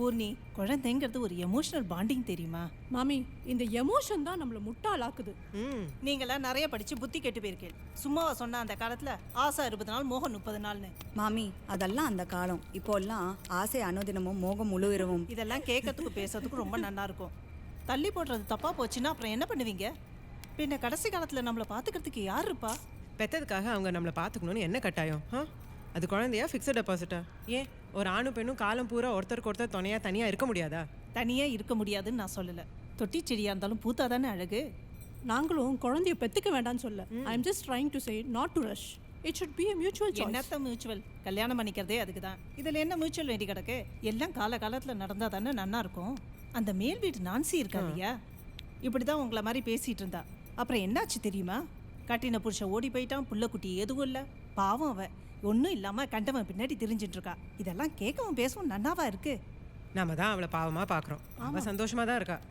பூர்ணி, குழந்தைங்கிறது ஒரு emotional bonding தெரியுமா? மாமி, இந்த எமோஷன் தான் நம்மளை முட்டாளாக்குது. நீங்களாம் நிறைய படிச்சு புத்தி கெட்டு போயிருக்கீங்க. சும்மாவா சொன்ன அந்த காலத்துல ஆசை 60 நாள் மோகம் 30 நாள்னு? மாமி, அதெல்லாம் அந்த காலம். இப்போல்லாம் ஆசை அனுதினமும் மோகம் முழு இரவும். இதெல்லாம் கேட்கறதுக்கு பேசுறதுக்கு ரொம்ப நல்லா இருக்கும். தள்ளி போடுறது தப்பா போச்சுன்னா அப்புறம் என்ன பண்ணுவீங்க? பின்ன கடைசி காலத்துல நம்மளை பாத்துக்கிறதுக்கு யார் இருப்பா? பெற்றதுக்காக அவங்க நம்மளை பார்த்துக்கணும்னு என்ன கட்டாயம்? அது குழந்தையா ஃபிக்ஸட் டெபாசிட்டா? ஏன் ஒரு ஆணும் பெண்ணும் காலம் பூரா ஒருத்தருக்கு ஒருத்தர் துணையா தனியாக இருக்க முடியாதா? தனியா இருக்க முடியாதுன்னு நான் சொல்லலை. தொட்டி செடியா இருந்தாலும் பூத்தாதானே அழகு. நாங்களும் குழந்தைய பெத்துக்க வேண்டாம்னு சொல்ல. I am just trying to say not to rush. It should be a mutual choice. என்னத்த மியூச்சுவல்? கல்யாணம் பண்ணிக்கிறதே அதுக்கு தான். இதில் என்ன மியூச்சுவல் வேண்டி கிடக்கு? எல்லாம் காலகாலத்தில் நடந்தால் தானே நன்னா இருக்கும். அந்த மேல் வீட்டு நான்சி இருக்கா இல்லையா, இப்படி தான் உங்களை மாதிரி பேசிகிட்டு இருந்தா. அப்புறம் என்னாச்சு தெரியுமா? கட்டின புருஷன் ஓடி போயிட்டான், புள்ளக்குட்டி எதுவும் இல்லை, பாவம் அவ ஒன்றும் இல்லாமல் கண்டவன் பின்னாடி தெரிஞ்சிட்டு இருக்கா. இதெல்லாம் கேட்கவும் பேசவும் நன்னாவா இருக்கு? நாம தான் அவளை பாவமாக பார்க்குறோம். அவள் சந்தோஷமாக தான் இருக்கா.